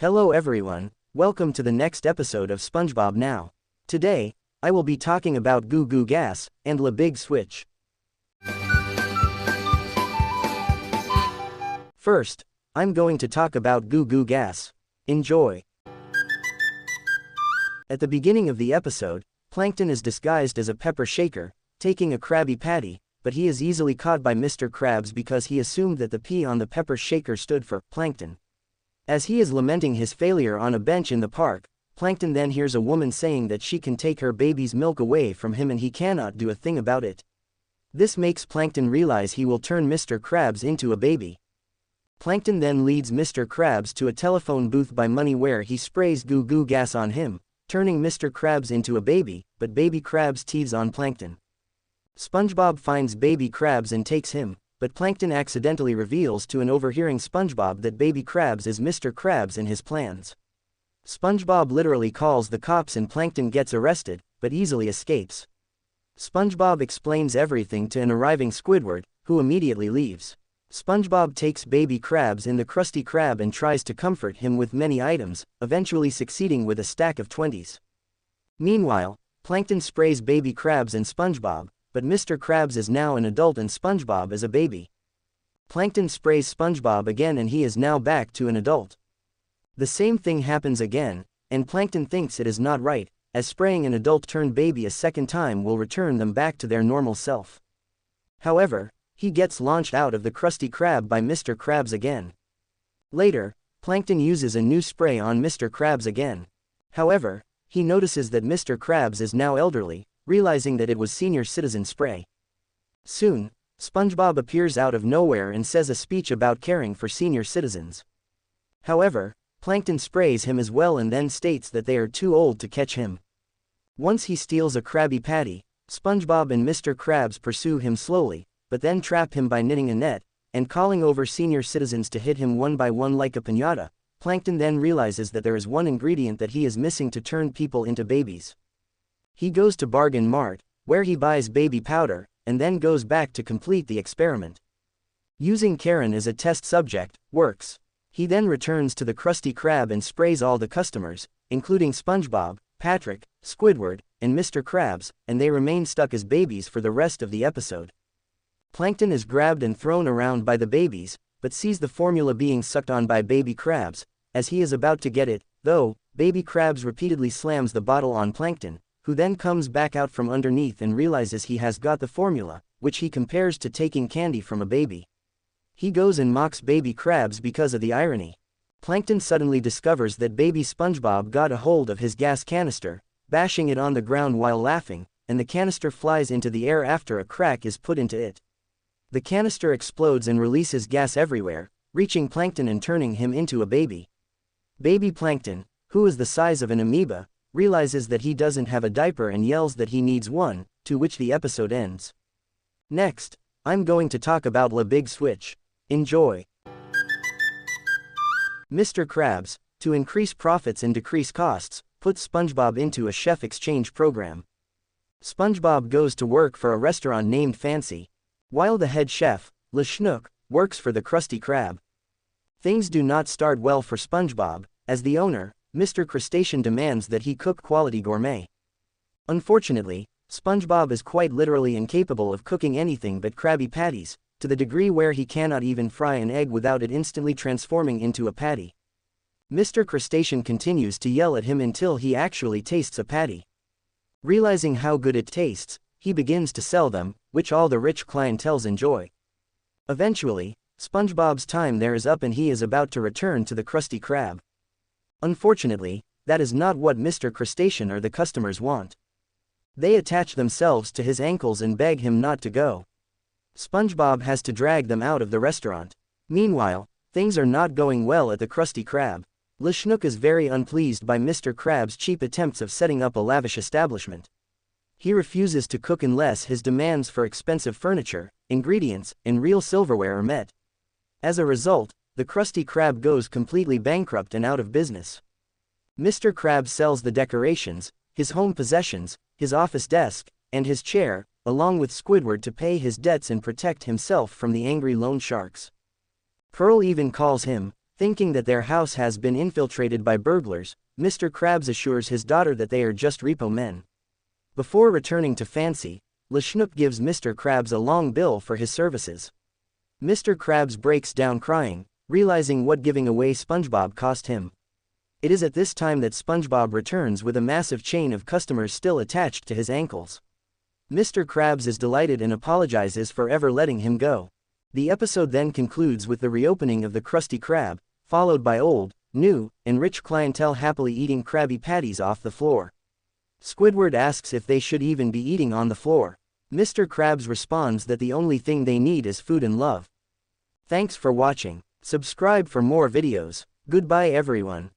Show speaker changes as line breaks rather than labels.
Hello everyone, welcome to the next episode of SpongeBob Now. Today, I will be talking about Goo Goo Gas and La Big Switch. First, I'm going to talk about Goo Goo Gas. Enjoy. At the beginning of the episode, Plankton is disguised as a pepper shaker, taking a Krabby Patty, but he is easily caught by Mr. Krabs because he assumed that the P on the pepper shaker stood for Plankton. As he is lamenting his failure on a bench in the park, Plankton then hears a woman saying that she can take her baby's milk away from him and he cannot do a thing about it. This makes Plankton realize he will turn Mr. Krabs into a baby. Plankton then leads Mr. Krabs to a telephone booth by money where he sprays Goo Goo Gas on him, turning Mr. Krabs into a baby, but Baby Krabs teases on Plankton. SpongeBob finds Baby Krabs and takes him, but Plankton accidentally reveals to an overhearing SpongeBob that Baby Krabs is Mr. Krabs in his plans. SpongeBob literally calls the cops and Plankton gets arrested, but easily escapes. SpongeBob explains everything to an arriving Squidward, who immediately leaves. SpongeBob takes Baby Krabs in the Krusty Krab and tries to comfort him with many items, eventually succeeding with a stack of 20s. Meanwhile, Plankton sprays Baby Krabs and SpongeBob, but Mr. Krabs is now an adult and SpongeBob is a baby. Plankton sprays SpongeBob again and he is now back to an adult. The same thing happens again, and Plankton thinks it is not right, as spraying an adult-turned baby a second time will return them back to their normal self. However, he gets launched out of the Krusty Krab by Mr. Krabs again. Later, Plankton uses a new spray on Mr. Krabs again. However, he notices that Mr. Krabs is now elderly, realizing that it was senior citizen spray. Soon, SpongeBob appears out of nowhere and says a speech about caring for senior citizens. However, Plankton sprays him as well and then states that they are too old to catch him. Once he steals a Krabby Patty, SpongeBob and Mr. Krabs pursue him slowly, but then trap him by knitting a net, and calling over senior citizens to hit him one by one like a piñata. Plankton then realizes that there is one ingredient that he is missing to turn people into babies. He goes to Bargain Mart, where he buys baby powder, and then goes back to complete the experiment. Using Karen as a test subject, works. He then returns to the Krusty Krab and sprays all the customers, including SpongeBob, Patrick, Squidward, and Mr. Krabs, and they remain stuck as babies for the rest of the episode. Plankton is grabbed and thrown around by the babies, but sees the formula being sucked on by Baby Krabs. As he is about to get it, though, Baby Krabs repeatedly slams the bottle on Plankton, who then comes back out from underneath and realizes he has got the formula, which he compares to taking candy from a baby. He goes and mocks Baby Krabs because of the irony. Plankton suddenly discovers that Baby SpongeBob got a hold of his gas canister, bashing it on the ground while laughing, and the canister flies into the air after a crack is put into it. The canister explodes and releases gas everywhere, reaching Plankton and turning him into a baby. Baby Plankton, who is the size of an amoeba, realizes that he doesn't have a diaper and yells that he needs one, to which the episode ends. Next, I'm going to talk about La Big Switch. Enjoy. Mr. Krabs, to increase profits and decrease costs, puts SpongeBob into a chef exchange program. SpongeBob goes to work for a restaurant named Fancy, while the head chef, Le Schnook, works for the Krusty Krab. Things do not start well for SpongeBob, as the owner, Mr. Crustacean, demands that he cook quality gourmet. Unfortunately, SpongeBob is quite literally incapable of cooking anything but Krabby Patties, to the degree where he cannot even fry an egg without it instantly transforming into a patty. Mr. Crustacean continues to yell at him until he actually tastes a patty. Realizing how good it tastes, he begins to sell them, which all the rich clientels enjoy. Eventually, SpongeBob's time there is up and he is about to return to the Krusty Krab. Unfortunately, that is not what Mr. Crustacean or the customers want. They attach themselves to his ankles and beg him not to go. SpongeBob has to drag them out of the restaurant. Meanwhile, things are not going well at the Krusty Krab. Le Schnook is very unpleased by Mr. Krab's cheap attempts of setting up a lavish establishment. He refuses to cook unless his demands for expensive furniture, ingredients, and real silverware are met. As a result, the Krusty Krab goes completely bankrupt and out of business. Mr. Krabs sells the decorations, his home possessions, his office desk, and his chair, along with Squidward to pay his debts and protect himself from the angry loan sharks. Pearl even calls him, Thinking that their house has been infiltrated by burglars, Mr. Krabs assures his daughter that they are just repo men. Before returning to Fancy, LeSchnook gives Mr. Krabs a long bill for his services. Mr. Krabs breaks down crying, realizing what giving away SpongeBob cost him. It is at this time that SpongeBob returns with a massive chain of customers still attached to his ankles. Mr. Krabs is delighted and apologizes for ever letting him go. The episode then concludes with the reopening of the Krusty Krab, followed by old, new, and rich clientele happily eating Krabby Patties off the floor. Squidward asks if they should even be eating on the floor. Mr. Krabs responds that the only thing they need is food and love. Thanks for watching. Subscribe for more videos. Goodbye everyone.